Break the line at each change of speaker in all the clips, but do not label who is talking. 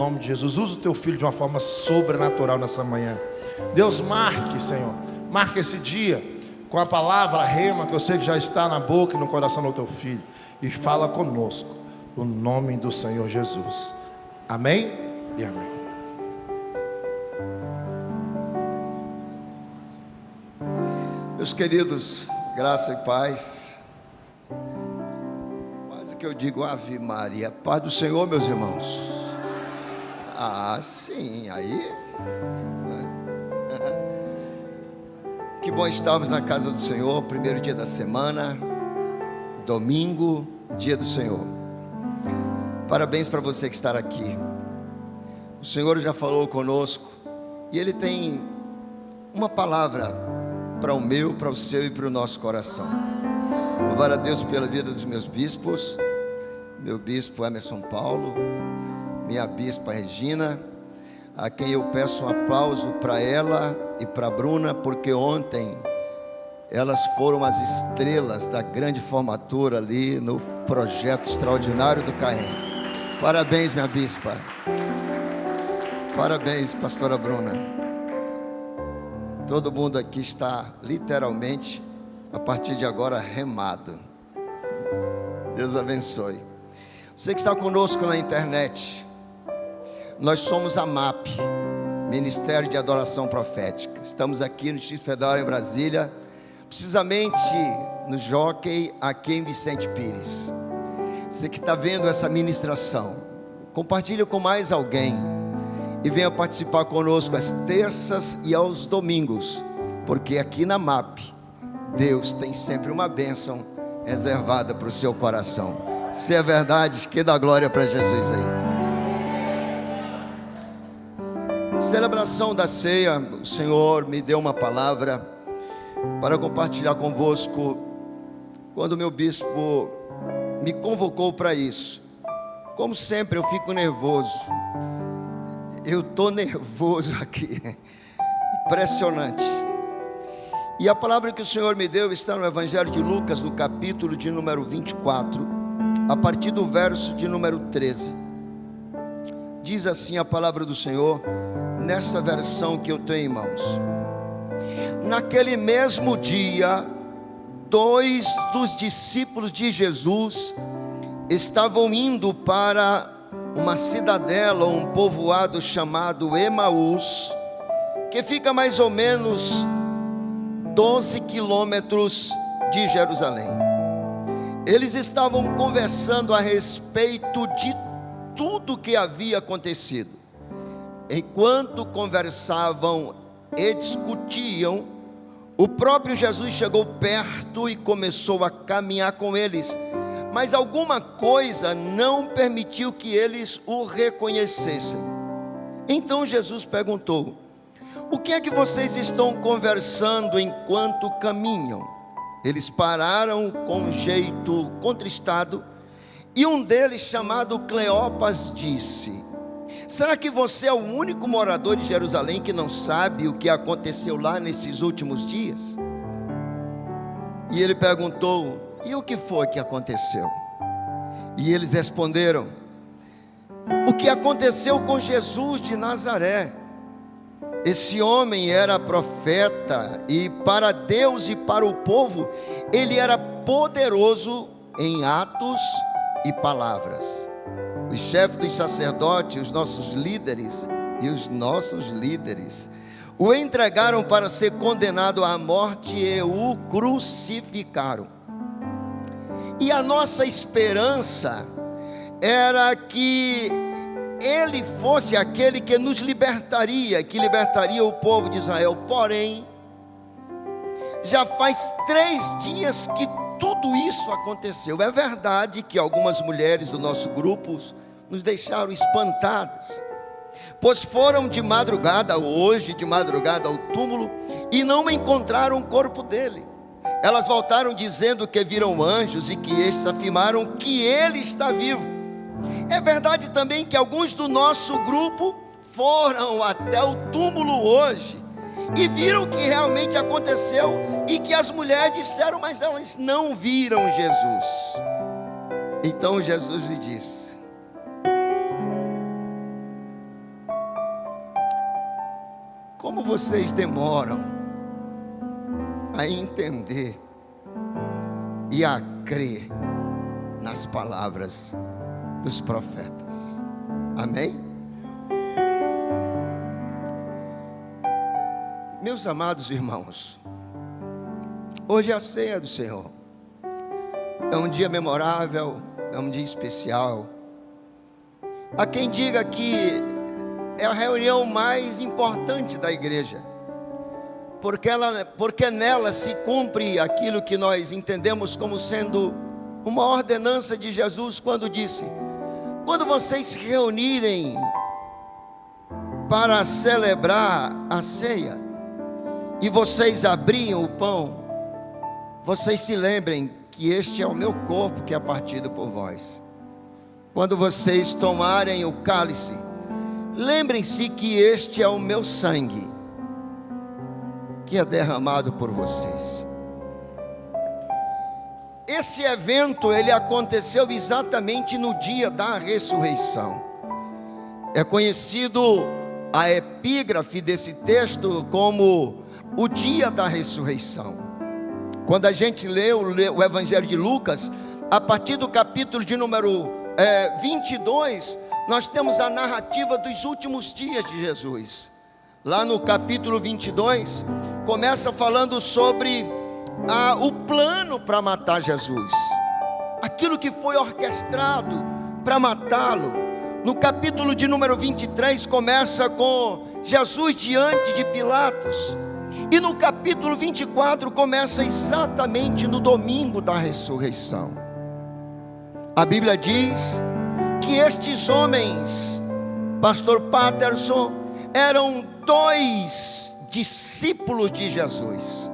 Em nome de Jesus, usa o teu filho de uma forma sobrenatural nessa manhã. Deus, marque, Senhor, marque esse dia com a palavra rema, que eu sei que já está na boca e no coração do teu filho, e fala conosco, no nome do Senhor Jesus. Amém e amém.
Meus queridos, graça e paz. Quase que eu digo Ave Maria. Paz do Senhor, meus irmãos. Ah, sim, aí. Que bom estarmos na casa do Senhor, primeiro dia da semana, domingo, dia do Senhor. Parabéns para você que está aqui. O Senhor já falou conosco e Ele tem uma palavra para o meu, para o seu e para o nosso coração. Louvar a Deus pela vida dos meus bispos, meu bispo Emerson Paulo, minha bispa Regina, a quem eu peço um aplauso para ela e para a Bruna, porque ontem elas foram as estrelas da grande formatura ali no projeto extraordinário do CAEM. Parabéns, minha bispa. Parabéns, pastora Bruna. Todo mundo aqui está literalmente, a partir de agora, remado. Deus abençoe. Você que está conosco na internet, nós somos a MAP, Ministério de Adoração Profética. Estamos aqui no Distrito Federal em Brasília, precisamente no Jockey, aqui em Vicente Pires. Você que está vendo essa ministração, compartilhe com mais alguém e venha participar conosco às terças e aos domingos, porque aqui na MAP, Deus tem sempre uma bênção reservada para o seu coração. Se é verdade, que dá glória para Jesus aí. Celebração da ceia, o Senhor me deu uma palavra para compartilhar convosco, quando o meu bispo me convocou para isso. Como sempre eu fico nervoso, eu estou nervoso aqui, impressionante. E a palavra que o Senhor me deu está no Evangelho de Lucas, no capítulo de número 24, a partir do verso de número 13. Diz assim a palavra do Senhor, nessa versão que eu tenho em mãos. Naquele mesmo dia, 2 dos discípulos de Jesus estavam indo para uma cidadela, um povoado chamado Emaús, que fica mais ou menos 12 quilômetros de Jerusalém. Eles estavam conversando a respeito de tudo que havia acontecido. Enquanto conversavam e discutiam, o próprio Jesus chegou perto e começou a caminhar com eles, mas alguma coisa não permitiu que eles o reconhecessem. Então Jesus perguntou: o que é que vocês estão conversando enquanto caminham? Eles pararam com um jeito contristado, e um deles, chamado Cleopas, disse: será que você é o único morador de Jerusalém que não sabe o que aconteceu lá nesses últimos dias? E ele perguntou: e o que foi que aconteceu? E eles responderam: o que aconteceu com Jesus de Nazaré. Esse homem era profeta, e para Deus e para o povo, ele era poderoso em atos e palavras. Os chefes dos sacerdotes, os nossos líderes o entregaram para ser condenado à morte e o crucificaram. E a nossa esperança era que ele fosse aquele que nos libertaria, que libertaria o povo de Israel. Porém, já faz 3 dias que tudo isso aconteceu. É verdade que algumas mulheres do nosso grupo nos deixaram espantadas, pois foram de madrugada, hoje de madrugada, ao túmulo e não encontraram o corpo dele. Elas voltaram dizendo que viram anjos e que estes afirmaram que ele está vivo. É verdade também que alguns do nosso grupo foram até o túmulo hoje e viram que realmente aconteceu, e que as mulheres disseram, mas elas não viram Jesus. Então Jesus lhe disse: como vocês demoram a entender e a crer nas palavras dos profetas. Amém? Meus amados irmãos, hoje é a ceia do Senhor. É um dia memorável, é um dia especial. Há quem diga que é a reunião mais importante da igreja, porque nela se cumpre aquilo que nós entendemos como sendo uma ordenança de Jesus, quando disse: quando vocês se reunirem para celebrar a ceia, e vocês abrirem o pão, vocês se lembrem que este é o meu corpo que é partido por vós. Quando vocês tomarem o cálice, lembrem-se que este é o meu sangue, que é derramado por vocês. Esse evento, ele aconteceu exatamente no dia da ressurreição. É conhecido a epígrafe desse texto como o dia da ressurreição. Quando a gente lê o Evangelho de Lucas, a partir do capítulo de número 22, nós temos a narrativa dos últimos dias de Jesus. Lá no capítulo 22, começa falando sobre o plano para matar Jesus, aquilo que foi orquestrado para matá-lo. No capítulo de número 23, começa com Jesus diante de Pilatos. E no capítulo 24 começa exatamente no domingo da ressurreição. A Bíblia diz que estes homens, pastor Patterson, eram 2 discípulos de Jesus.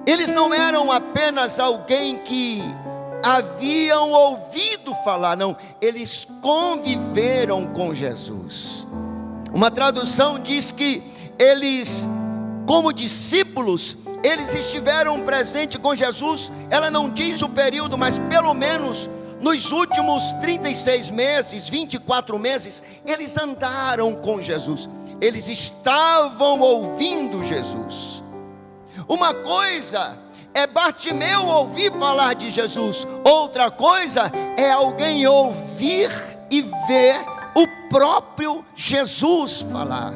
Eles não eram apenas alguém que haviam ouvido falar, não, eles conviveram com Jesus. Uma tradução diz que eles, como discípulos, eles estiveram presentes com Jesus. Ela não diz o período, mas pelo menos nos últimos 36 meses, 24 meses, eles andaram com Jesus. Eles estavam ouvindo Jesus. Uma coisa é Bartimeu ouvir falar de Jesus, outra coisa é alguém ouvir e ver o próprio Jesus falar.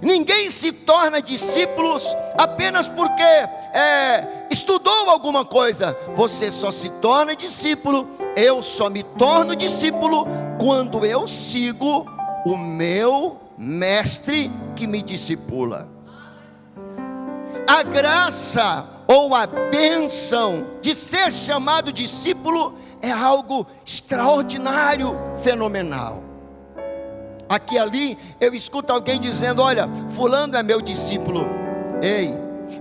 Ninguém se torna discípulos apenas porque estudou alguma coisa. Você só se torna discípulo, eu só me torno discípulo quando eu sigo o meu mestre que me discipula. A graça ou a bênção de ser chamado discípulo é algo extraordinário, fenomenal. Aqui e ali eu escuto alguém dizendo: olha, fulano é meu discípulo. Ei,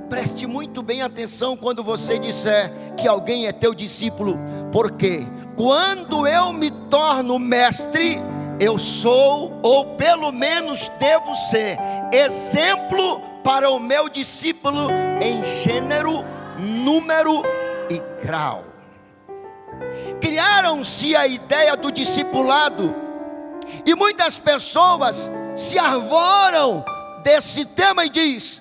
preste muito bem atenção quando você disser que alguém é teu discípulo, porque quando eu me torno mestre, eu sou, ou pelo menos devo ser, exemplo para o meu discípulo em gênero, número e grau. Criaram-se a ideia do discipulado, e muitas pessoas se arvoram desse tema e diz: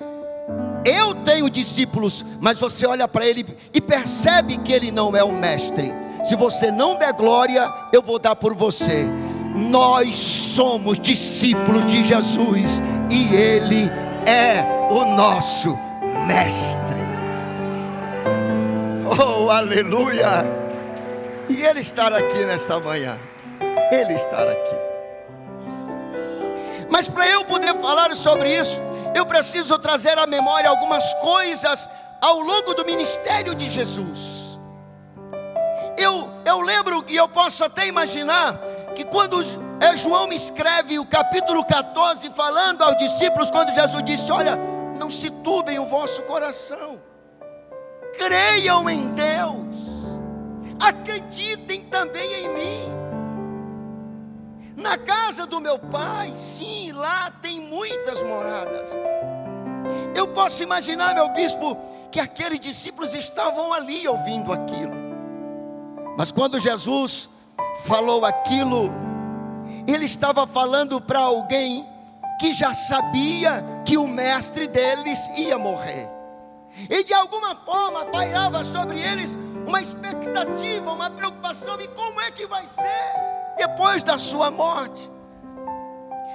eu tenho discípulos, mas você olha para ele e percebe que ele não é um mestre. Se você não der glória, eu vou dar por você. Nós somos discípulos de Jesus e ele é o nosso mestre. Oh, aleluia! E ele estar aqui nesta manhã, ele estar aqui. Mas para eu poder falar sobre isso, eu preciso trazer à memória algumas coisas ao longo do ministério de Jesus. Eu lembro, e eu posso até imaginar, que quando João me escreve o capítulo 14, falando aos discípulos, quando Jesus disse: olha, não se turbem o vosso coração, creiam em Deus, acreditem também em mim. Na casa do meu pai, sim, lá tem muitas moradas. Eu posso imaginar, meu bispo, que aqueles discípulos estavam ali ouvindo aquilo. Mas quando Jesus falou aquilo, ele estava falando para alguém que já sabia que o mestre deles ia morrer. E de alguma forma pairava sobre eles uma expectativa, uma preocupação, e como é que vai ser depois da sua morte?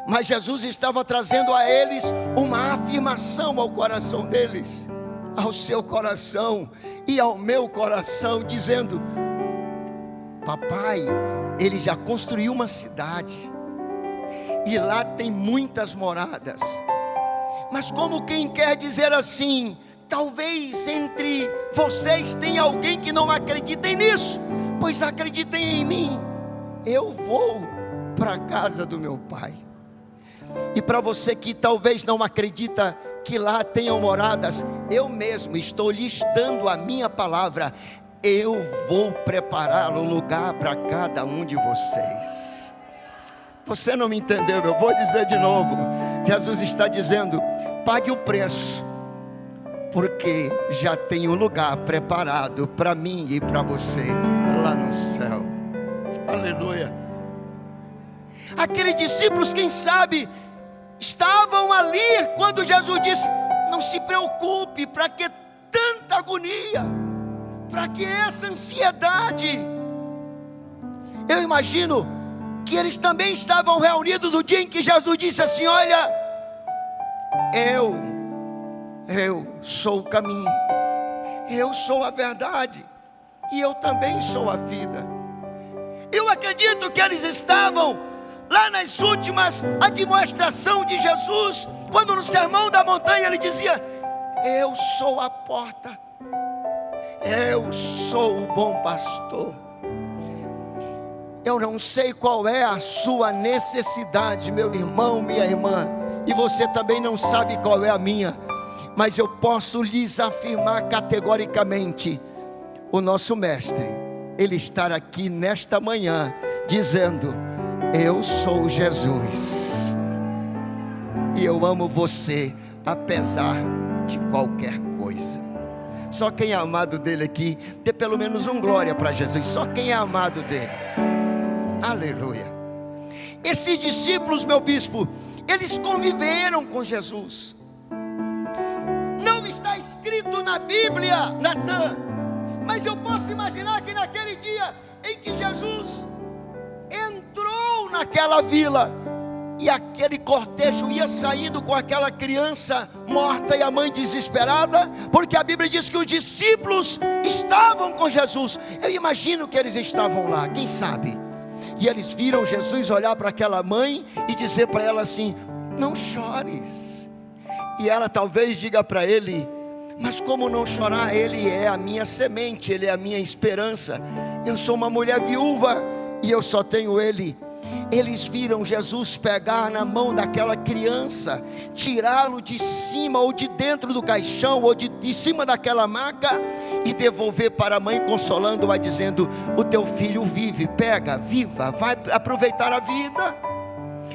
Mas Jesus estava trazendo a eles uma afirmação ao coração deles, ao seu coração e ao meu coração, dizendo: papai, ele já construiu uma cidade, e lá tem muitas moradas. Mas como quem quer dizer assim: talvez entre vocês tenha alguém que não acreditem nisso, pois acreditem em mim, eu vou para a casa do meu pai. E para você que talvez não acredita que lá tenham moradas, eu mesmo estou lhes dando a minha palavra: eu vou preparar um lugar para cada um de vocês. Você não me entendeu? Eu vou dizer de novo. Jesus está dizendo: pague o preço, porque já tem um lugar preparado para mim e para você lá no céu. Aleluia. Aqueles discípulos, quem sabe, estavam ali quando Jesus disse: não se preocupe, para que tanta agonia, para que essa ansiedade? Eu imagino que eles também estavam reunidos no dia em que Jesus disse assim: olha, eu sou o caminho, eu sou a verdade, e eu também sou a vida. Eu acredito que eles estavam lá nas últimas admoestações de Jesus, quando no sermão da montanha ele dizia: eu sou a porta, eu sou o bom pastor. Eu não sei qual é a sua necessidade, meu irmão, minha irmã, e você também não sabe qual é a minha, mas eu posso lhes afirmar categoricamente: o nosso mestre, ele está aqui nesta manhã dizendo: eu sou Jesus, e eu amo você apesar de qualquer coisa. Só quem é amado dele aqui, dê pelo menos um glória para Jesus. Só quem é amado dele. Aleluia. Esses discípulos, meu bispo, eles conviveram com Jesus. Não está escrito na Bíblia, Natan, mas eu posso imaginar que naquele dia em que Jesus entrou naquela vila, e aquele cortejo ia saindo com aquela criança morta e a mãe desesperada, porque a Bíblia diz que os discípulos estavam com Jesus. Eu imagino que eles estavam lá, quem sabe, e eles viram Jesus olhar para aquela mãe e dizer para ela assim: não chores. E ela talvez diga para ele: mas como não chorar? Ele é a minha semente, ele é a minha esperança. Eu sou uma mulher viúva e eu só tenho ele. Eles viram Jesus pegar na mão daquela criança, tirá-lo de cima ou de dentro do caixão, ou de cima daquela maca, e devolver para a mãe, consolando-a, dizendo: o teu filho vive, pega, viva, vai aproveitar a vida.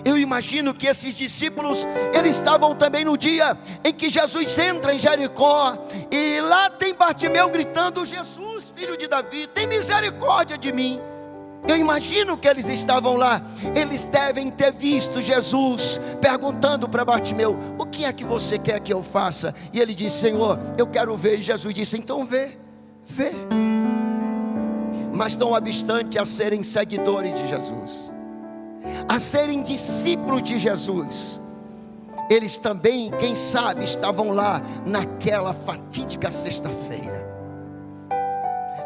Eu imagino que esses discípulos, eles estavam também no dia em que Jesus entra em Jericó, e lá tem Bartimeu gritando: Jesus, filho de Davi, tem misericórdia de mim. Eu imagino que eles estavam lá. Eles devem ter visto Jesus perguntando para Bartimeu: o que é que você quer que eu faça? E ele disse: Senhor, eu quero ver. E Jesus disse: então vê. Mas não obstante a serem seguidores de Jesus, a serem discípulos de Jesus, eles também, quem sabe, estavam lá naquela fatídica sexta-feira,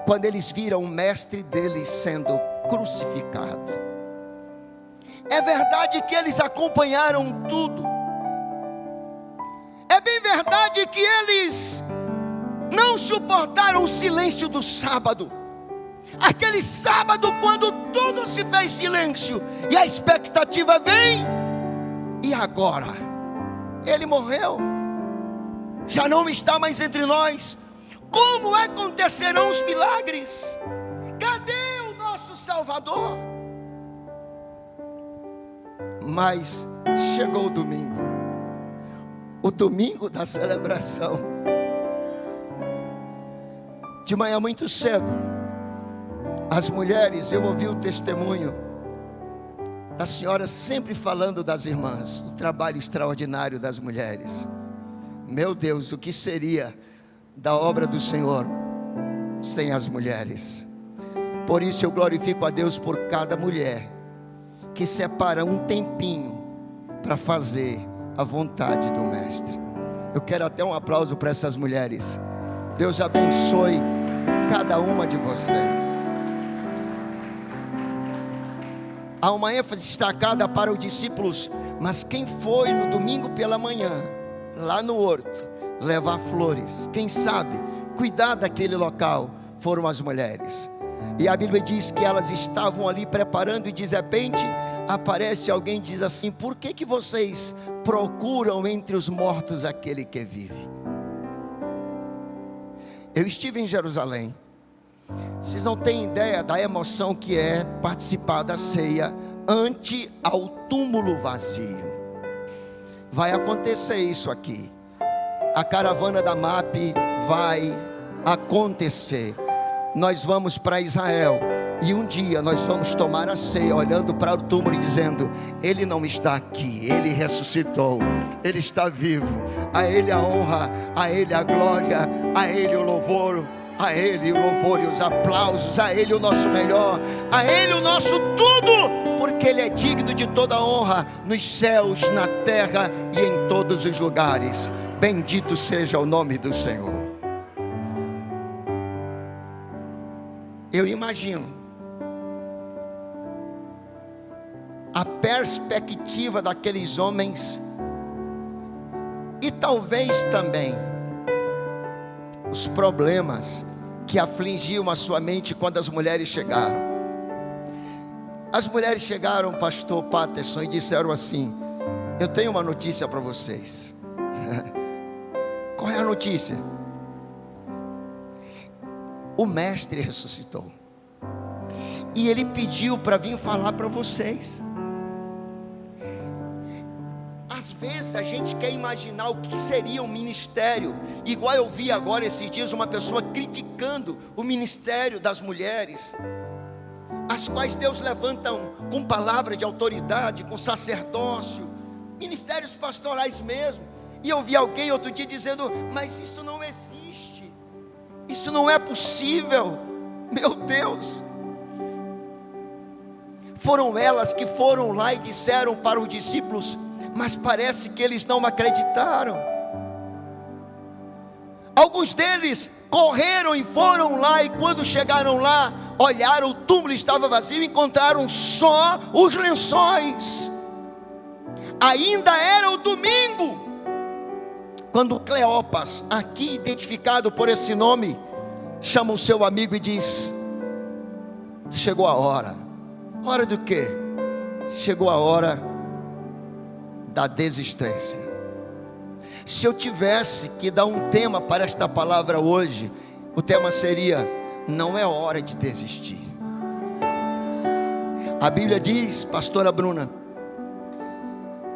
quando eles viram o mestre deles sendo crucificado. É verdade que eles acompanharam tudo. É bem verdade que eles não suportaram o silêncio do sábado. Aquele sábado, quando tudo se fez silêncio, e a expectativa vem: e agora? Ele morreu, já não está mais entre nós. Como acontecerão os milagres? Cadê o nosso Salvador? Mas chegou o domingo da celebração. De manhã muito cedo, as mulheres, eu ouvi o testemunho, da senhora sempre falando das irmãs, do trabalho extraordinário das mulheres. Meu Deus, o que seria da obra do Senhor sem as mulheres? Por isso eu glorifico a Deus por cada mulher que separa um tempinho para fazer a vontade do Mestre. Eu quero até um aplauso para essas mulheres. Deus abençoe cada uma de vocês. Há uma ênfase destacada para os discípulos, mas quem foi no domingo pela manhã, lá no horto, levar flores, quem sabe, cuidar daquele local, foram as mulheres. E a Bíblia diz que elas estavam ali preparando, e de repente aparece alguém e diz assim: por que vocês procuram entre os mortos aquele que vive? Eu estive em Jerusalém. Vocês não têm ideia da emoção que é participar da ceia ante ao túmulo vazio. Vai acontecer isso aqui. A caravana da MAP vai acontecer. Nós vamos para Israel, e um dia nós vamos tomar a ceia olhando para o túmulo e dizendo: Ele não está aqui, Ele ressuscitou, Ele está vivo. A Ele a honra, a Ele a glória, a Ele o louvor, a Ele o louvor e os aplausos, a Ele o nosso melhor, a Ele o nosso tudo, porque Ele é digno de toda honra nos céus, na terra e em todos os lugares. Bendito seja o nome do Senhor. Eu imagino a perspectiva daqueles homens, e talvez também os problemas que afligiam a sua mente quando as mulheres chegaram. As mulheres chegaram, pastor Patterson, e disseram assim: eu tenho uma notícia para vocês. Qual é a notícia? O Mestre ressuscitou, e Ele pediu para vir falar para vocês. Às vezes a gente quer imaginar o que seria um ministério, igual eu vi agora esses dias uma pessoa criticando o ministério das mulheres, as quais Deus levanta com palavras de autoridade, com sacerdócio, ministérios pastorais mesmo. E eu vi alguém outro dia dizendo: mas isso não existe, isso não é possível. Meu Deus! Foram elas que foram lá e disseram para os discípulos, mas parece que eles não acreditaram. Alguns deles correram e foram lá, e quando chegaram lá, olharam, o túmulo estava vazio, e encontraram só os lençóis. Ainda era o domingo, quando Cleopas, aqui identificado por esse nome, chama o seu amigo e diz: chegou a hora. Hora do quê? Chegou a hora da desistência. Se eu tivesse que dar um tema para esta palavra hoje, o tema seria: não é hora de desistir. A Bíblia diz, pastora Bruna,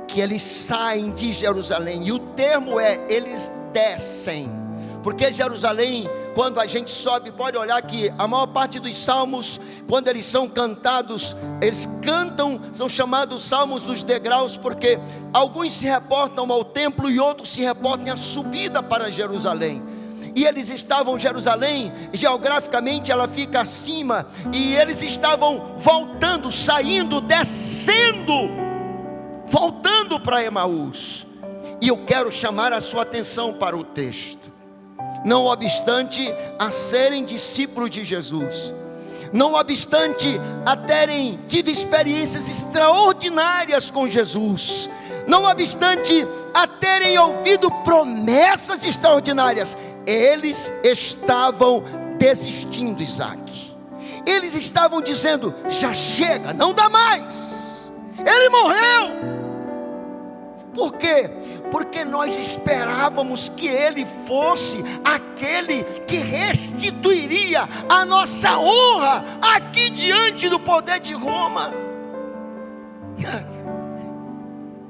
que eles saem de Jerusalém, e o termo é: eles descem, porque Jerusalém, quando a gente sobe, pode olhar que a maior parte dos salmos, quando eles são cantados, eles cantam, são chamados salmos dos degraus, porque alguns se reportam ao templo e outros se reportam à subida para Jerusalém. E eles estavam em Jerusalém, geograficamente ela fica acima, e eles estavam voltando, saindo, descendo, voltando para Emaús. E eu quero chamar a sua atenção para o texto. Não obstante a serem discípulos de Jesus, não obstante a terem tido experiências extraordinárias com Jesus, não obstante a terem ouvido promessas extraordinárias, eles estavam desistindo, Isaac. Eles estavam dizendo: já chega, não dá mais, ele morreu. Por quê? Porque nós esperávamos que ele fosse aquele que restituiria a nossa honra aqui diante do poder de Roma.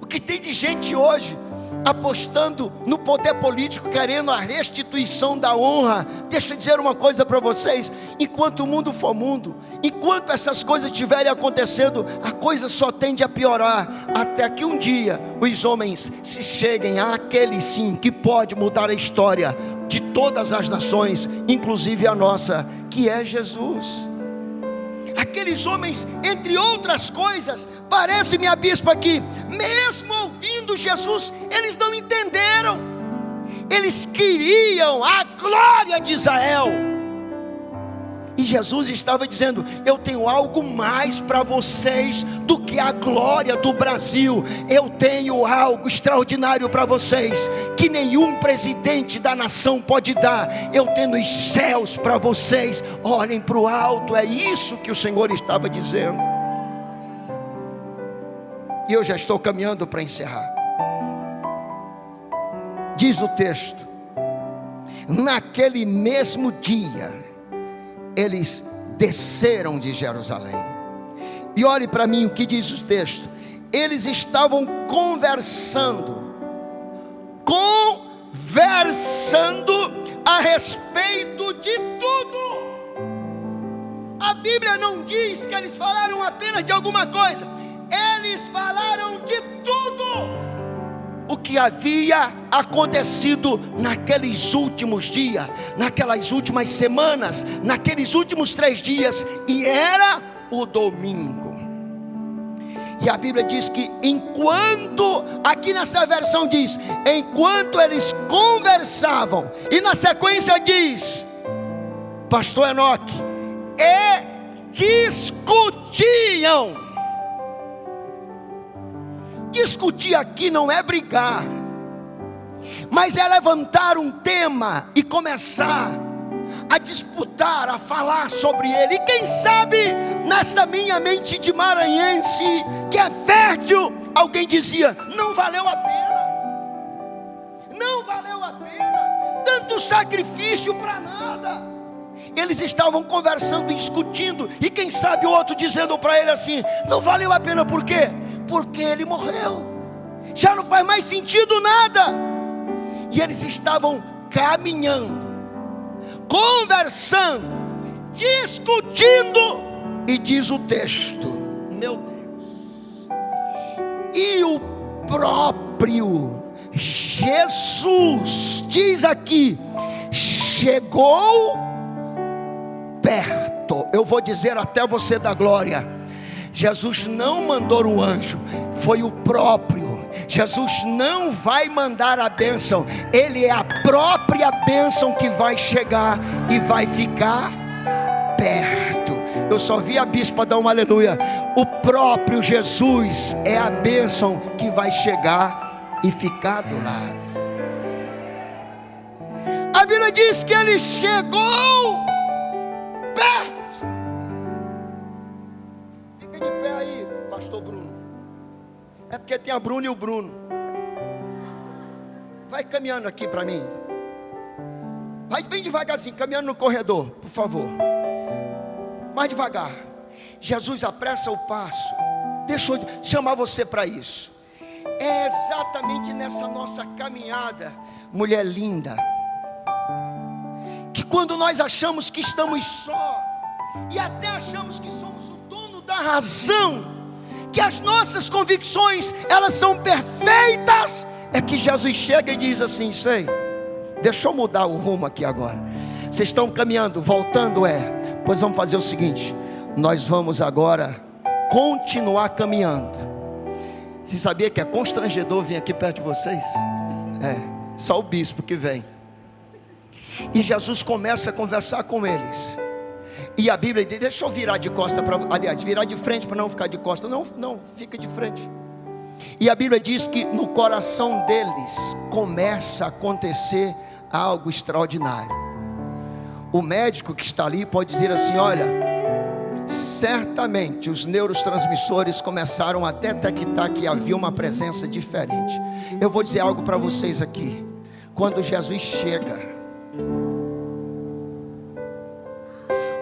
O que tem de gente hoje apostando no poder político, querendo a restituição da honra. Deixa eu dizer uma coisa para vocês: enquanto o mundo for mundo, enquanto essas coisas estiverem acontecendo, a coisa só tende a piorar, até que um dia os homens se cheguem àquele sim que pode mudar a história de todas as nações, inclusive a nossa, que é Jesus. Aqueles homens, entre outras coisas, parece, minha bispa, que mesmo ouvindo Jesus, eles não entenderam. Eles queriam a glória de Israel. E Jesus estava dizendo: eu tenho algo mais para vocês do que a glória do Brasil. Eu tenho algo extraordinário para vocês, que nenhum presidente da nação pode dar. Eu tenho os céus para vocês. Olhem para o alto. É isso que o Senhor estava dizendo. E eu já estou caminhando para encerrar. Diz o texto: naquele mesmo dia eles desceram de Jerusalém. E olhe para mim o que diz o texto: eles estavam conversando a respeito de tudo. A Bíblia não diz que eles falaram apenas de alguma coisa, eles falaram de tudo o que havia acontecido naqueles últimos dias, naquelas últimas semanas, naqueles últimos 3 dias, e era o domingo. E a Bíblia diz que enquanto, aqui nessa versão diz, enquanto eles conversavam, e na sequência diz, pastor Enoque, e discutiam. Discutir aqui não é brigar, mas é levantar um tema e começar a disputar, a falar sobre ele. E quem sabe nessa minha mente de maranhense, que é fértil, alguém dizia: não valeu a pena, não valeu a pena, tanto sacrifício para nada. Eles estavam conversando e discutindo, e quem sabe o outro dizendo para ele assim: não valeu a pena, por quê? Porque ele morreu, já não faz mais sentido nada. E eles estavam caminhando, conversando, discutindo, e diz o texto, meu Deus, e o próprio Jesus, diz aqui, chegou perto. Eu vou dizer até você dar glória. Jesus não mandou um anjo, foi o próprio. Jesus não vai mandar a bênção, Ele é a própria bênção que vai chegar e vai ficar perto. Eu só vi a bispa dar um aleluia. O próprio Jesus é a bênção que vai chegar e ficar do lado. A Bíblia diz que Ele chegou perto. Fica de pé aí, pastor Bruno. É porque tem a Bruna e o Bruno. Vai caminhando aqui para mim. Vai bem devagarzinho, caminhando no corredor, por favor. Mais devagar. Jesus apressa o passo. Deixa eu chamar você para isso. É exatamente nessa nossa caminhada, mulher linda, que quando nós achamos que estamos só, e até achamos que somos o dono da razão, que as nossas convicções, elas são perfeitas, é que Jesus chega e diz assim: sei, deixa eu mudar o rumo aqui agora. Vocês estão caminhando, voltando, pois vamos fazer o seguinte, nós vamos agora continuar caminhando. Você sabia que é constrangedor vir aqui perto de vocês? Só o bispo que vem. E Jesus começa a conversar com eles. E a Bíblia diz, deixa eu virar de costa, aliás, virar de frente para não ficar de costa. Não, fica de frente. E a Bíblia diz que no coração deles começa a acontecer algo extraordinário. O médico que está ali pode dizer assim: olha, certamente os neurotransmissores começaram a detectar que havia uma presença diferente. Eu vou dizer algo para vocês aqui. Quando Jesus chega,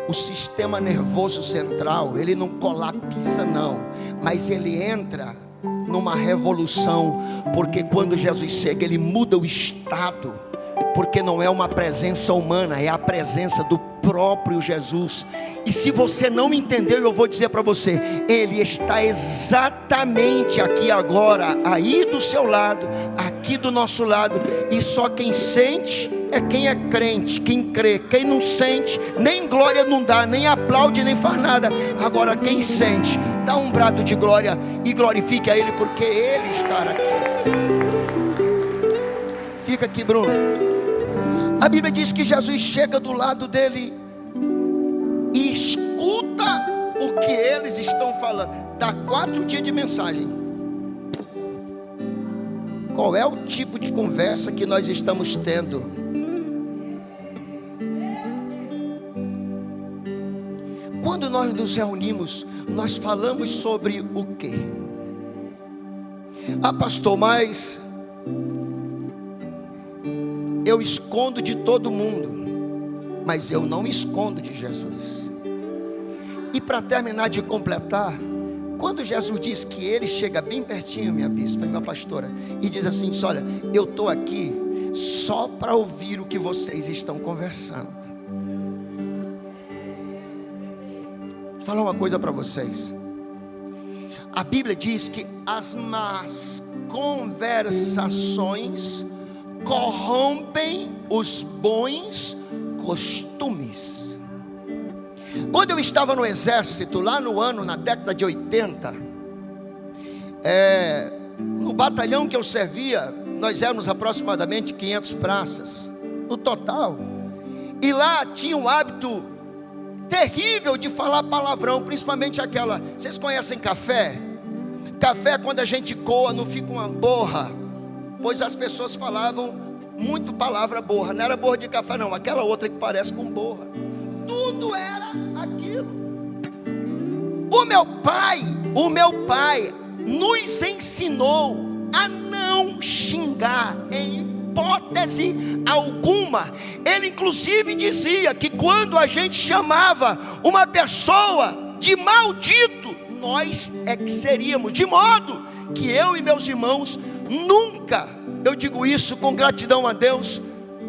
o sistema nervoso central, ele não colapsa não, mas ele entra numa revolução, porque quando Jesus chega, Ele muda o estado, porque não é uma presença humana, é a presença do próprio Jesus. E se você não entendeu, eu vou dizer para você, Ele está exatamente aqui agora, aí do seu lado, aqui do nosso lado, e só quem sente é quem é crente, quem crê. Quem não sente, nem glória não dá, nem aplaude, nem faz nada. Agora quem sente, dá um brado de glória e glorifique a Ele, porque Ele está aqui. Fica aqui, Bruno. A Bíblia diz que Jesus chega do lado dele e escuta o que eles estão falando. Dá 4 dias de mensagem. Qual é o tipo de conversa que nós estamos tendo? Quando nós nos reunimos, nós falamos sobre o quê? Ah, pastor, mas eu escondo de todo mundo, mas eu não escondo de Jesus. E para terminar de completar, quando Jesus diz que Ele chega bem pertinho, minha bispa e minha pastora, e diz assim, olha, eu estou aqui só para ouvir o que vocês estão conversando. Vou falar uma coisa para vocês. A Bíblia diz que as más conversações corrompem os bons costumes. Quando eu estava no exército, lá na década de 80, no batalhão que eu servia, nós éramos aproximadamente 500 praças, no total, e lá tinha um hábito terrível de falar palavrão, principalmente aquela, vocês conhecem café? Café, quando a gente coa, não fica uma borra, pois as pessoas falavam muito palavra borra, não era borra de café não, aquela outra que parece com borra, tudo era aquilo. O meu pai nos ensinou a não xingar em hipótese alguma. Ele inclusive dizia que quando a gente chamava uma pessoa de maldito, nós é que seríamos, de modo que eu e meus irmãos nunca, eu digo isso com gratidão a Deus,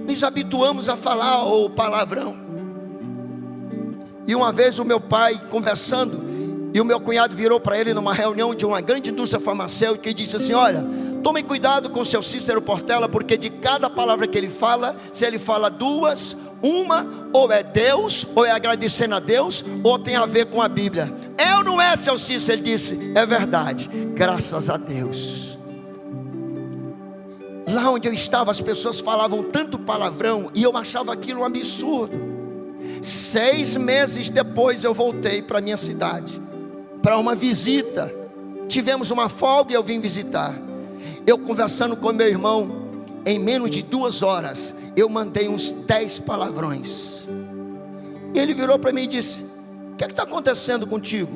nos habituamos a falar o palavrão. E uma vez o meu pai conversando, e o meu cunhado virou para ele numa reunião de uma grande indústria farmacêutica e disse assim, olha, tomem cuidado com o seu Cícero Portela, porque de cada palavra que ele fala, se ele fala 2, uma ou é Deus, ou é agradecendo a Deus, ou tem a ver com a Bíblia. É ou não é, seu Cícero? Ele disse, é verdade, graças a Deus. Lá onde eu estava, as pessoas falavam tanto palavrão, e eu achava aquilo um absurdo. 6 meses depois eu voltei para minha cidade, para uma visita. Tivemos uma folga e eu vim visitar. Eu conversando com meu irmão, em menos de 2 horas, eu mandei uns 10 palavrões. E ele virou para mim e disse, o que está acontecendo contigo?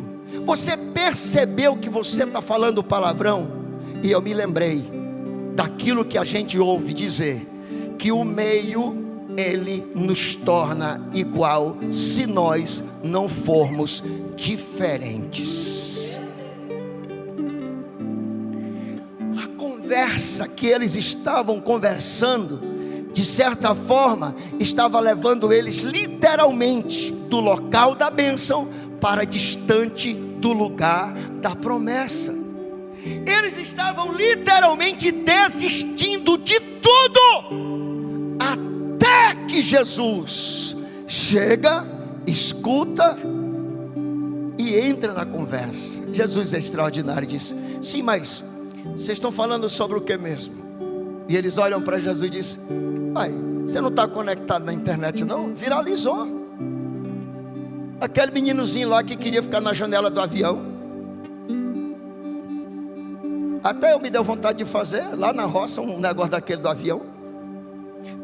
Você percebeu que você está falando palavrão? E eu me lembrei daquilo que a gente ouve dizer, que o meio, ele nos torna igual se nós não formos diferentes. A conversa que eles estavam conversando, de certa forma, estava levando eles literalmente do local da bênção para distante do lugar da promessa. Eles estavam literalmente desistindo de tudo, até que Jesus chega, escuta e entra na conversa. Jesus é extraordinário e diz, sim, mas vocês estão falando sobre o que mesmo? E eles olham para Jesus e dizem, pai, você não está conectado na internet não? Viralizou. Aquele meninozinho lá que queria ficar na janela do avião, até eu me deu vontade de fazer lá na roça um negócio daquele do avião.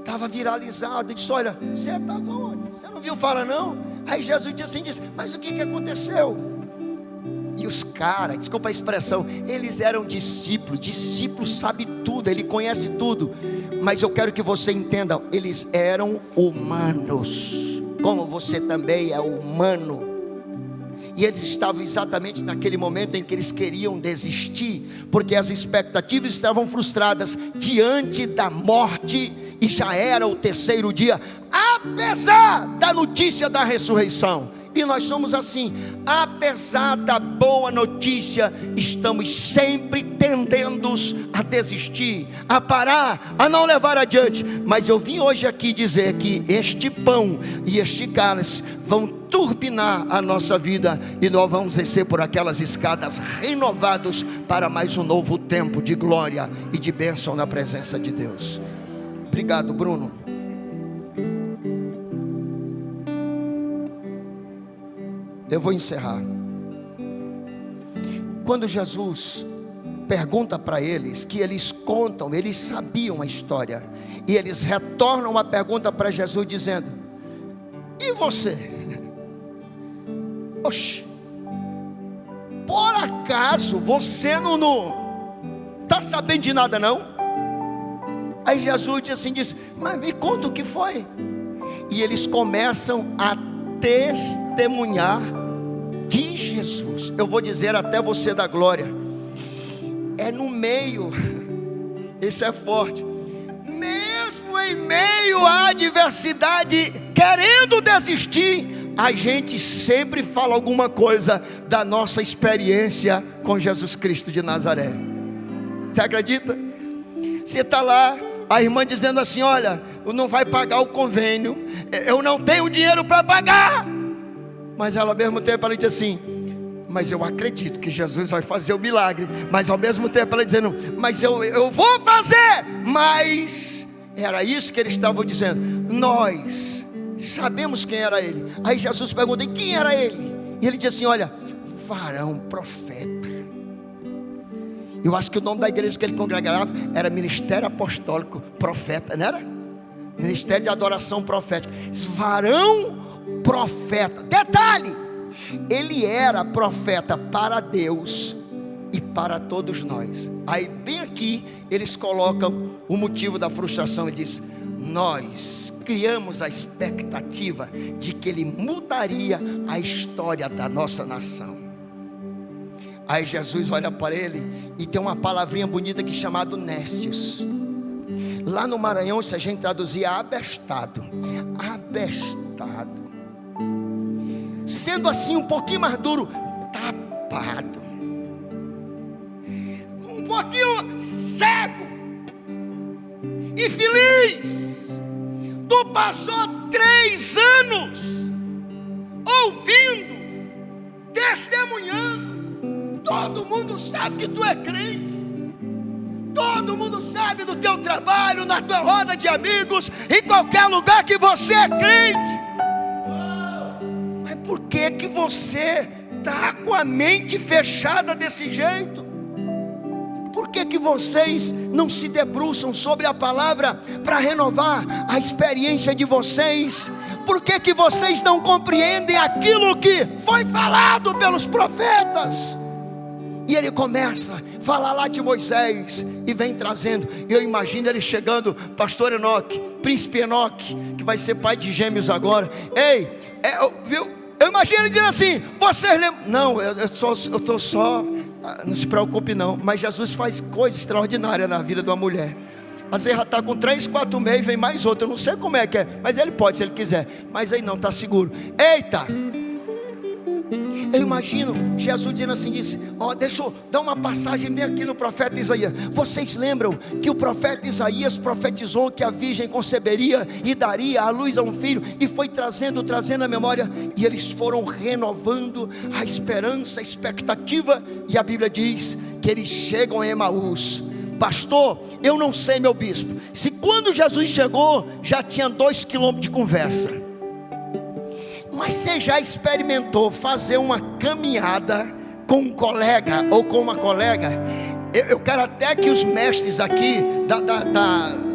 Estava viralizado. Eu disse, olha, você estava onde? Você não viu falar não? Aí Jesus disse, mas o que aconteceu? E os caras, desculpa a expressão, eles eram discípulos. Discípulo sabe tudo, ele conhece tudo. Mas eu quero que você entenda, eles eram humanos, como você também é humano. E eles estavam exatamente naquele momento em que eles queriam desistir, porque as expectativas estavam frustradas diante da morte, e já era o terceiro dia, apesar da notícia da ressurreição. E nós somos assim, apesar da boa notícia, estamos sempre tendendo a desistir, a parar, a não levar adiante. Mas eu vim hoje aqui dizer que este pão e este cálice vão turbinar a nossa vida, e nós vamos descer por aquelas escadas renovados para mais um novo tempo de glória e de bênção na presença de Deus. Obrigado, Bruno. Eu vou encerrar. Quando Jesus pergunta para eles, que eles contam, eles sabiam a história, e eles retornam a pergunta para Jesus dizendo: e você? Oxe, por acaso você não está sabendo de nada não? Aí Jesus diz: mas me conta o que foi. E eles começam a testemunhar de Jesus. Eu vou dizer até você da glória. É no meio, isso é forte, mesmo em meio à adversidade, querendo desistir, a gente sempre fala alguma coisa da nossa experiência com Jesus Cristo de Nazaré. Você acredita? Você está lá, a irmã dizendo assim: olha, não vai pagar o convênio, eu não tenho dinheiro para pagar. Mas ela ao mesmo tempo ela diz assim: mas eu acredito que Jesus vai fazer o milagre. Mas ao mesmo tempo ela dizendo: mas eu vou fazer. Mas era isso que eles estavam dizendo: nós sabemos quem era ele. Aí Jesus pergunta: e quem era ele? E ele diz assim: olha, varão profeta. Eu acho que o nome da igreja que ele congregava era Ministério Apostólico Profeta, não era? Ministério de Adoração Profética. Varão profeta. Detalhe, ele era profeta para Deus e para todos nós. Aí bem aqui eles colocam o motivo da frustração. Ele diz: nós criamos a expectativa de que ele mudaria a história da nossa nação. Aí Jesus olha para ele e tem uma palavrinha bonita aqui chamada néstios. Lá no Maranhão, se a gente traduzir, abestado. Abestado. Sendo assim um pouquinho mais duro, tapado. Um pouquinho cego. Infeliz. Tu passou 3 anos ouvindo, testemunhando. Todo mundo sabe que tu é crente. Todo mundo sabe do teu trabalho, na tua roda de amigos, em qualquer lugar que você é crente. Mas por que você está com a mente fechada desse jeito? Por que vocês não se debruçam sobre a palavra para renovar a experiência de vocês? Por que vocês não compreendem aquilo que foi falado pelos profetas? E ele começa a falar lá de Moisés e vem trazendo. Eu imagino ele chegando, pastor Enoque, príncipe Enoque, que vai ser pai de gêmeos agora. Ei, viu? Eu imagino ele dizendo assim: vocês lembram? Não, eu estou só, não se preocupe não. Mas Jesus faz coisa extraordinária na vida de uma mulher. Às vezes já está com 3, 4 meses, vem mais outro. Eu não sei como é que é, mas ele pode se ele quiser. Mas aí não, está seguro. Eita! Eu imagino Jesus dizendo assim: deixa eu dar uma passagem bem aqui no profeta Isaías. Vocês lembram que o profeta Isaías profetizou que a virgem conceberia e daria à luz a um filho, e foi trazendo a memória, e eles foram renovando a esperança, a expectativa, e a Bíblia diz que eles chegam em Emaús. Pastor, eu não sei, meu bispo, se quando Jesus chegou já tinha 2 quilômetros de conversa. Mas você já experimentou fazer uma caminhada com um colega ou com uma colega? Eu quero até que os mestres aqui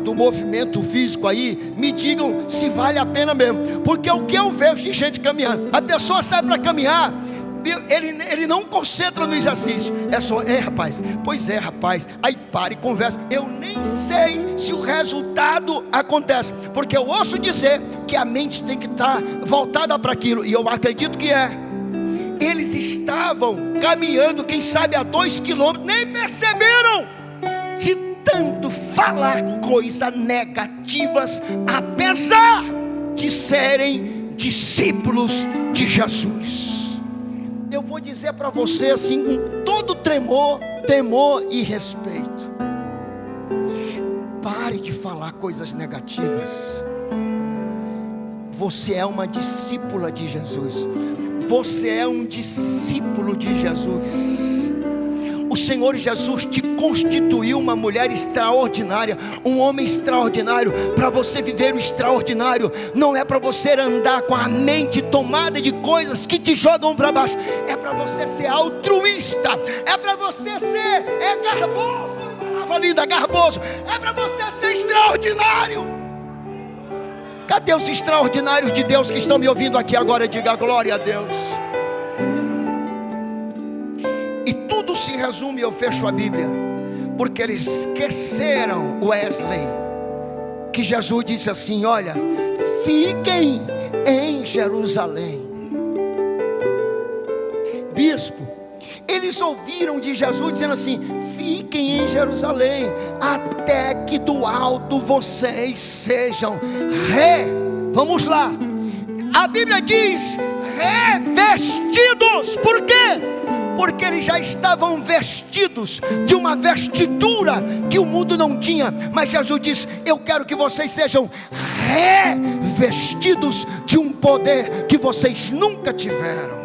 do movimento físico aí me digam se vale a pena mesmo. Porque o que eu vejo de gente caminhando, a pessoa sai para caminhar, ele não concentra no exercício. É só, rapaz, pois é, rapaz. Aí para e conversa. Eu nem sei se o resultado acontece, porque eu ouço dizer que a mente tem que estar voltada para aquilo, e eu acredito que é. Eles estavam caminhando, quem sabe a 2 quilômetros, nem perceberam, de tanto falar coisas negativas, apesar de serem discípulos de Jesus. Eu vou dizer para você assim, com todo temor e respeito: pare de falar coisas negativas. Você é uma discípula de Jesus. Você é um discípulo de Jesus. O Senhor Jesus te constituiu uma mulher extraordinária, um homem extraordinário. Para você viver o extraordinário, não é para você andar com a mente tomada de coisas que te jogam para baixo. É para você ser altruísta. É para você ser garboso. Palavra linda, garboso. É para você ser extraordinário. Cadê os extraordinários de Deus que estão me ouvindo aqui agora? Diga glória a Deus. E tudo se resume, eu fecho a Bíblia, porque eles esqueceram, Wesley, que Jesus disse assim: olha, fiquem em Jerusalém. Bispo, eles ouviram de Jesus dizendo assim: fiquem em Jerusalém, até que do alto vocês sejam vamos lá, a Bíblia diz revestidos. Por quê? Porque eles já estavam vestidos de uma vestidura que o mundo não tinha. Mas Jesus diz: eu quero que vocês sejam revestidos de um poder que vocês nunca tiveram.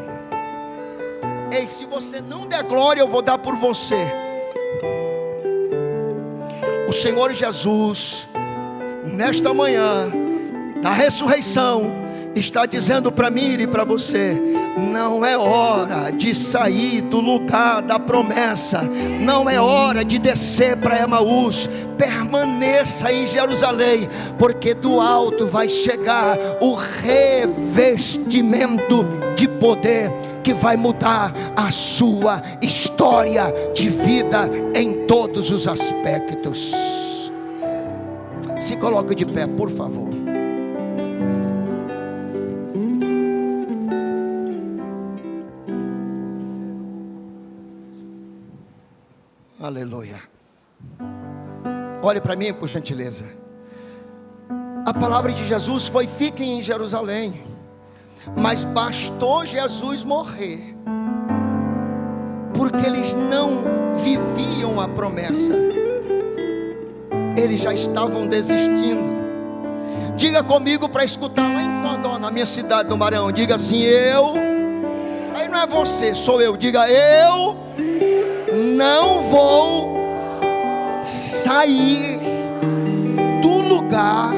Ei, se você não der glória, eu vou dar por você. O Senhor Jesus, nesta manhã da ressurreição, está dizendo para mim e para você: não é hora de sair do lugar da promessa, não é hora de descer para Emaús. Permaneça em Jerusalém, porque do alto vai chegar o revestimento de poder que vai mudar a sua história de vida em todos os aspectos. Se coloque de pé, por favor. Aleluia. Olhe para mim, por gentileza. A palavra de Jesus foi: fiquem em Jerusalém. Mas bastou Jesus morrer, porque eles não viviam a promessa. Eles já estavam desistindo. Diga comigo para escutar lá em Codó, na minha cidade do Maranhão. Diga assim: eu. Aí não é você, sou eu. Diga: eu não vou sair do lugar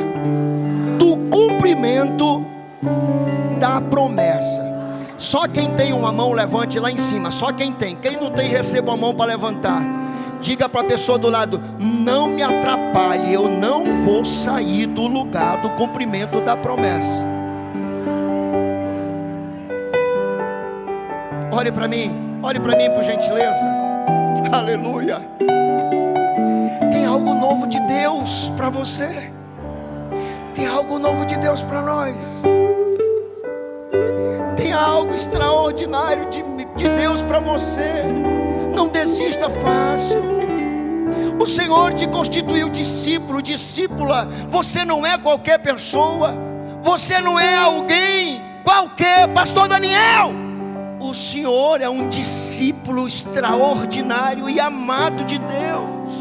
do cumprimento da promessa. Só quem tem uma mão, levante lá em cima. Só quem tem. Quem não tem, receba a mão para levantar. Diga para a pessoa do lado: não me atrapalhe, eu não vou sair do lugar do cumprimento da promessa. Olhe para mim por gentileza. Aleluia. Tem algo novo de Deus para você. Tem algo novo de Deus para nós. Tem algo extraordinário de Deus para você. Não desista fácil. O Senhor te constituiu discípulo, discípula. Você não é qualquer pessoa. Você não é alguém qualquer. Pastor Daniel, o Senhor é um discípulo extraordinário e amado de Deus.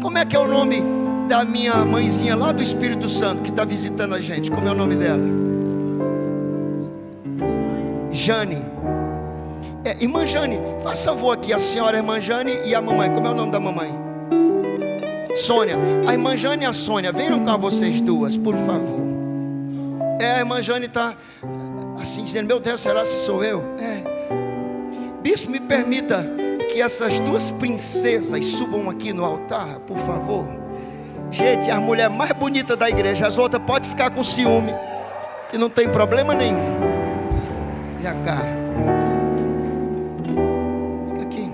Como é que é o nome da minha mãezinha lá do Espírito Santo que está visitando a gente? Como é o nome dela? Jane. Irmã Jane, faça favor aqui, a senhora irmã Jane e a mamãe. Como é o nome da mamãe? Sônia. A irmã Jane e a Sônia, venham cá vocês duas, por favor. A irmã Jane está assim dizendo: meu Deus, será se sou eu? Bispo, me permita que essas duas princesas subam aqui no altar, por favor. Gente, a mulher mais bonita da igreja. As outras podem ficar com ciúme, que não tem problema nenhum. E cá, aqui,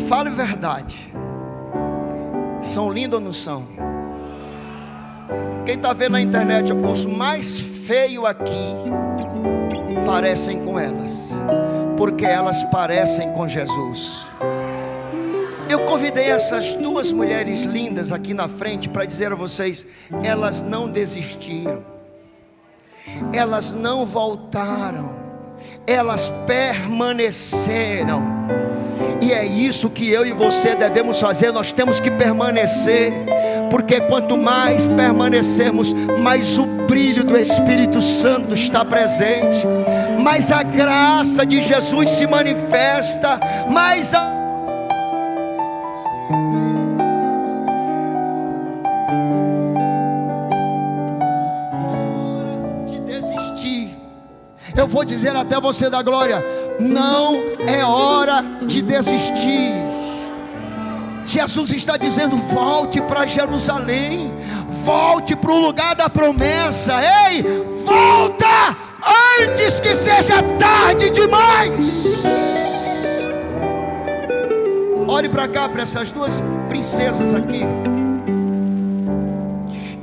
fale verdade. São lindos ou não são? Quem está vendo na internet, os mais feios aqui parecem com elas, porque elas parecem com Jesus. Eu convidei essas duas mulheres lindas aqui na frente para dizer a vocês: elas não desistiram, elas não voltaram, elas permaneceram. E é isso que eu e você devemos fazer. Nós temos que permanecer, porque quanto mais permanecermos, mais o brilho do Espírito Santo está presente, mais a graça de Jesus se manifesta, mais a Eu vou dizer até você da glória: não é hora de desistir. Jesus está dizendo: volte para Jerusalém, volte para o lugar da promessa. Ei, volta antes que seja tarde demais. Olhe para cá, para essas duas princesas aqui.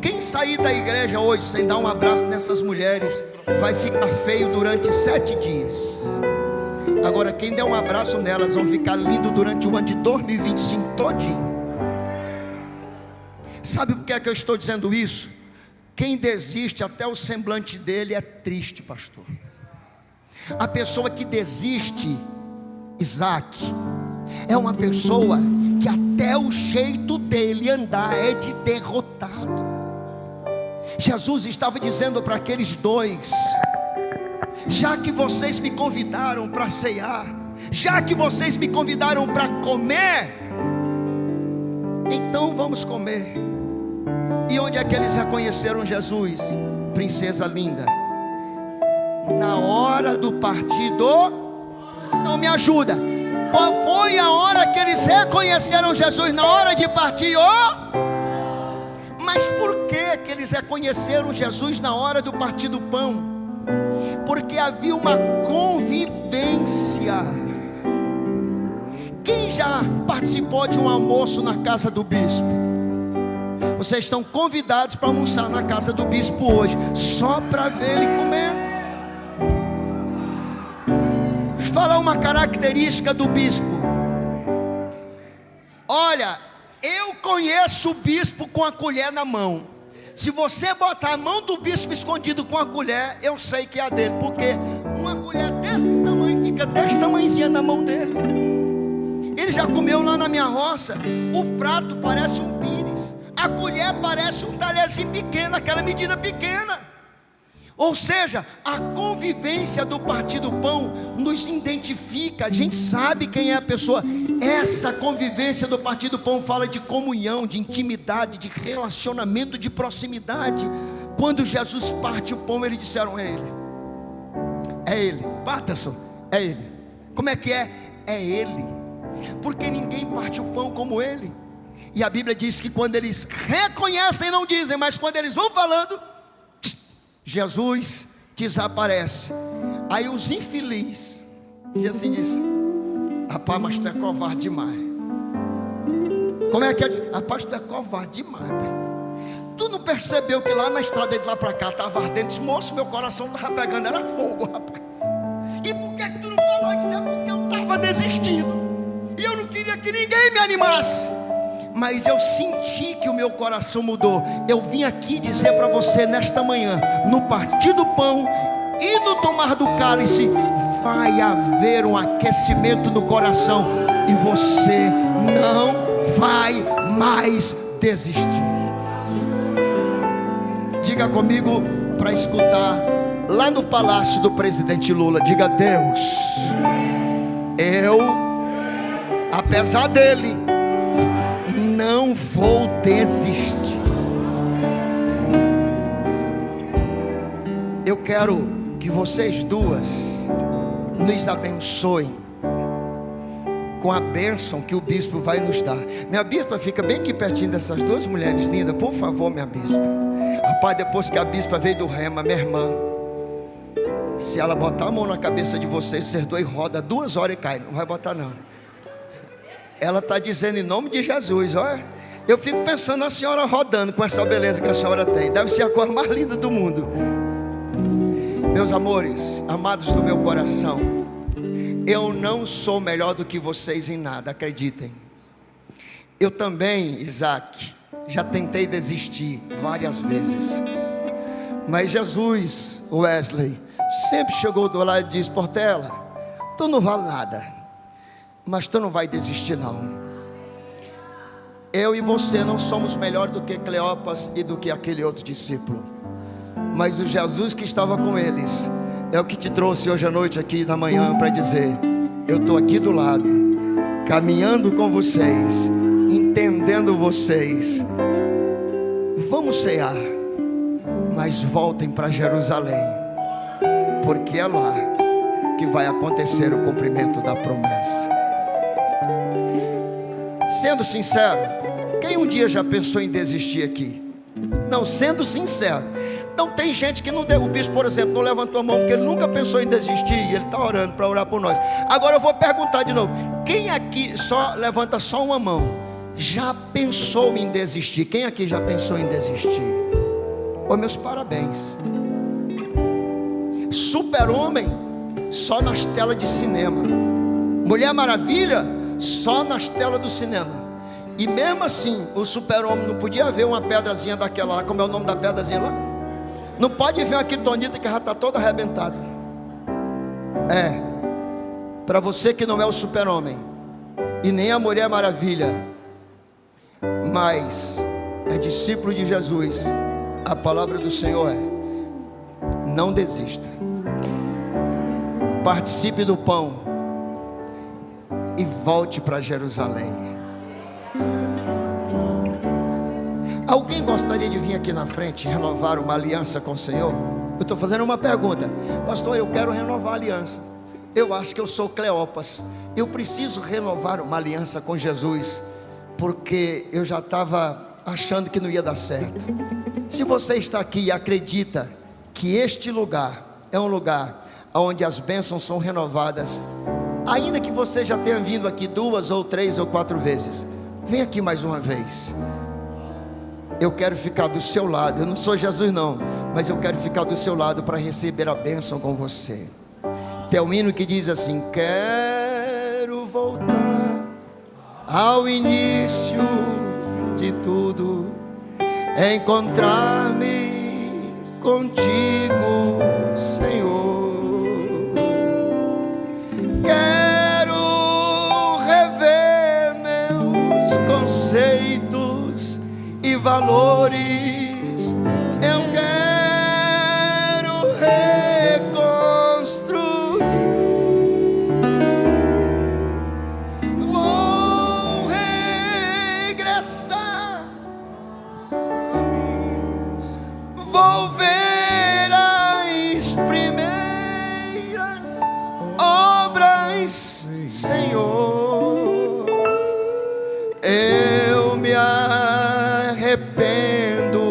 Quem sair da igreja hoje sem dar um abraço nessas mulheres vai ficar feio durante 7 dias. Agora, quem der um abraço nelas vão ficar lindo durante o ano de 2025 todinho. Sabe por que é que eu estou dizendo isso? Quem desiste, até o semblante dele é triste, pastor. A pessoa que desiste, Isaac, é uma pessoa que até o jeito dele andar é de derrotado. Jesus estava dizendo para aqueles dois: já que vocês me convidaram para cear, já que vocês me convidaram para comer, então vamos comer. E onde é que eles reconheceram Jesus? Princesa linda, na hora do partido. Não me ajuda. Qual foi a hora que eles reconheceram Jesus? Na hora de partir Mas por que eles reconheceram Jesus na hora do partir do pão? Porque havia uma convivência. Quem já participou de um almoço na casa do bispo? Vocês estão convidados para almoçar na casa do bispo hoje, só para ver ele comer. Deixa eu falar uma característica do bispo. Olha, eu conheço o bispo com a colher na mão. Se você botar a mão do bispo escondido com a colher, eu sei que é a dele, porque uma colher desse tamanho fica desse tamanhozinho na mão dele. Ele já comeu lá na minha roça. O prato parece um pires, a colher parece um talherzinho pequeno, aquela medida pequena. Ou seja, a convivência do partir do pão nos identifica, a gente sabe quem é a pessoa. Essa convivência do partir do pão fala de comunhão, de intimidade, de relacionamento, de proximidade. Quando Jesus parte o pão, eles disseram: é ele, é ele. Patterson, é ele. Como é que é? É ele, porque ninguém parte o pão como ele. E a Bíblia diz que quando eles reconhecem, não dizem, mas quando eles vão falando, Jesus desaparece. Aí os infelizes dizem assim: rapaz, mas tu é covarde demais. Como é que é? Rapaz, tu é covarde demais, pai. Tu não percebeu que lá na estrada de lá para cá estava ardendo? Disse: moço, meu coração estava pegando, era fogo, rapaz. E por que tu não falou? Disse: é porque eu estava desistindo, e eu não queria que ninguém me animasse. Mas eu senti que o meu coração mudou. Eu vim aqui dizer para você nesta manhã: no partir do pão e no tomar do cálice, vai haver um aquecimento no coração, e você não vai mais desistir. Diga comigo para escutar lá no palácio do presidente Lula. Diga: Deus, eu, apesar dele, não vou desistir. Eu quero que vocês duas nos abençoem com a bênção que o bispo vai nos dar. Minha bispa, fica bem aqui pertinho dessas duas mulheres lindas, por favor, minha bispa. Rapaz, depois que a bispa veio do rema, minha irmã, se ela botar a mão na cabeça de vocês dois roda 2 horas e cai. Não vai botar não. Ela está dizendo em nome de Jesus, olha. Eu fico pensando na senhora rodando com essa beleza que a senhora tem. Deve ser a cor mais linda do mundo. Meus amores, amados do meu coração, eu não sou melhor do que vocês em nada, acreditem. Eu também, Isaac, já tentei desistir várias vezes, mas Jesus, Wesley, sempre chegou do lado e disse: Portela, tu não vale nada, mas tu não vai desistir não. Eu e você não somos melhor do que Cleopas e do que aquele outro discípulo, mas o Jesus que estava com eles é o que te trouxe hoje à noite aqui na manhã para dizer: eu estou aqui do lado, caminhando com vocês, entendendo vocês. Vamos cear, mas voltem para Jerusalém, porque é lá que vai acontecer o cumprimento da promessa. Sendo sincero, quem um dia já pensou em desistir aqui? Não, sendo sincero, não tem gente que não deu. O bispo, por exemplo, não levantou a mão porque ele nunca pensou em desistir e ele está orando para orar por nós. Agora eu vou perguntar de novo: quem aqui levanta só uma mão, já pensou em desistir? Quem aqui já pensou em desistir? Oh, meus parabéns. Super-Homem só nas telas de cinema, Mulher Maravilha só nas telas do cinema. E mesmo assim, o Super-Homem não podia ver uma pedrazinha daquela lá. Como é o nome da pedrazinha lá? Não pode ver uma quitonita que já está toda arrebentada. Para você que não é o Super-Homem e nem a Mulher Maravilha, mas é discípulo de Jesus, a palavra do Senhor é: não desista, participe do pão e volte para Jerusalém. Alguém gostaria de vir aqui na frente e renovar uma aliança com o Senhor? Eu estou fazendo uma pergunta: pastor, eu quero renovar a aliança. Eu acho que eu sou Cleopas, eu preciso renovar uma aliança com Jesus, porque eu já estava achando que não ia dar certo. Se você está aqui e acredita que este lugar é um lugar onde as bênçãos são renovadas, ainda que você já tenha vindo aqui 2 ou 3 ou 4 vezes, vem aqui mais uma vez. Eu quero ficar do seu lado. Eu não sou Jesus não, mas eu quero ficar do seu lado para receber a bênção com você. Tem um hino que diz assim: quero voltar ao início de tudo, encontrar-me contigo, Senhor. Quero rever meus conceitos e valores. Eu quero reconstruir. Vou regressar aos caminhos. Vou ver as primeiras obras, Senhor. Eu me arrependo.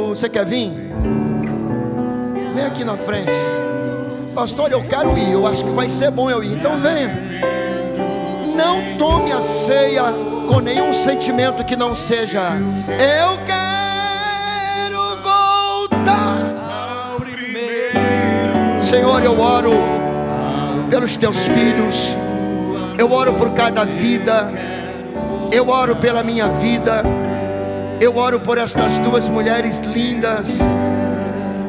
Você quer vir? Vem aqui na frente. Pastor, eu quero ir. Eu acho que vai ser bom eu ir. Então venha. Não tome a ceia com nenhum sentimento que não seja: eu quero voltar ao primeiro. Senhor, eu oro pelos teus filhos. Eu oro por cada vida. Eu oro pela minha vida. Eu oro por estas 2 mulheres lindas.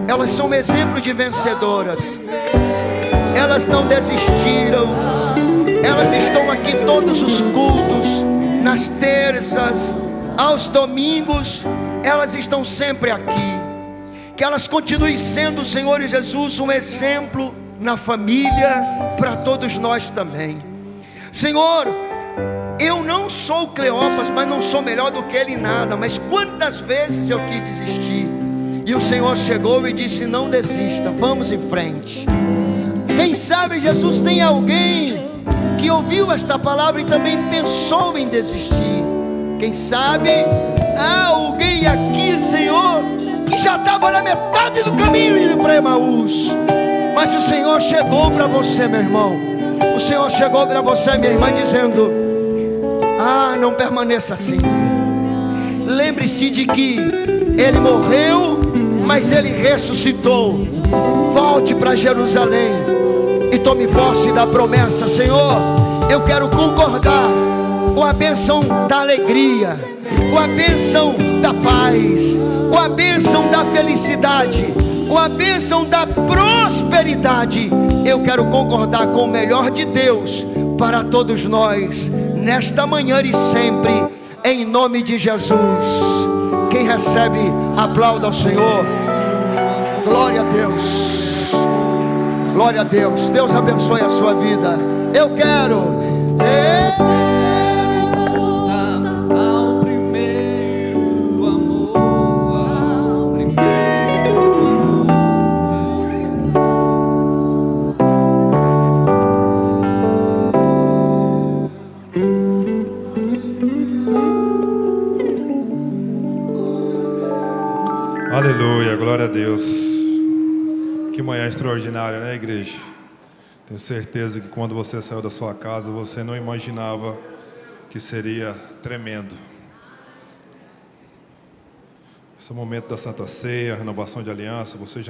Elas são um exemplo de vencedoras. Elas não desistiram. Elas estão aqui todos os cultos, nas terças, aos domingos. Elas estão sempre aqui. Que elas continuem sendo, Senhor Jesus, um exemplo na família para todos nós também. Senhor, eu não sou Cleopas, mas não sou melhor do que ele em nada. Mas quantas vezes eu quis desistir, e o Senhor chegou e disse: não desista, vamos em frente. Quem sabe, Jesus, tem alguém que ouviu esta palavra e também pensou em desistir. Quem sabe há alguém aqui, Senhor, que já estava na metade do caminho indo para Emaús, mas o Senhor chegou para você, meu irmão. O Senhor chegou para você, minha irmã, dizendo: não permaneça assim. Lembre-se de que Ele morreu, mas Ele ressuscitou. Volte para Jerusalém e tome posse da promessa. Senhor, eu quero concordar com a bênção da alegria, com a bênção da paz, com a bênção da felicidade, com a bênção da prosperidade. Eu quero concordar com o melhor de Deus para todos nós, nesta manhã e sempre, em nome de Jesus. Quem recebe, aplauda ao Senhor. Glória a Deus, glória a Deus. Deus abençoe a sua vida. Eu quero
ao primeiro amor, ao primeiro
Aleluia, glória a Deus. Que manhã extraordinária, né, igreja? Tenho certeza que quando você saiu da sua casa, você não imaginava que seria tremendo. Esse é o momento da Santa Ceia, renovação de aliança, você já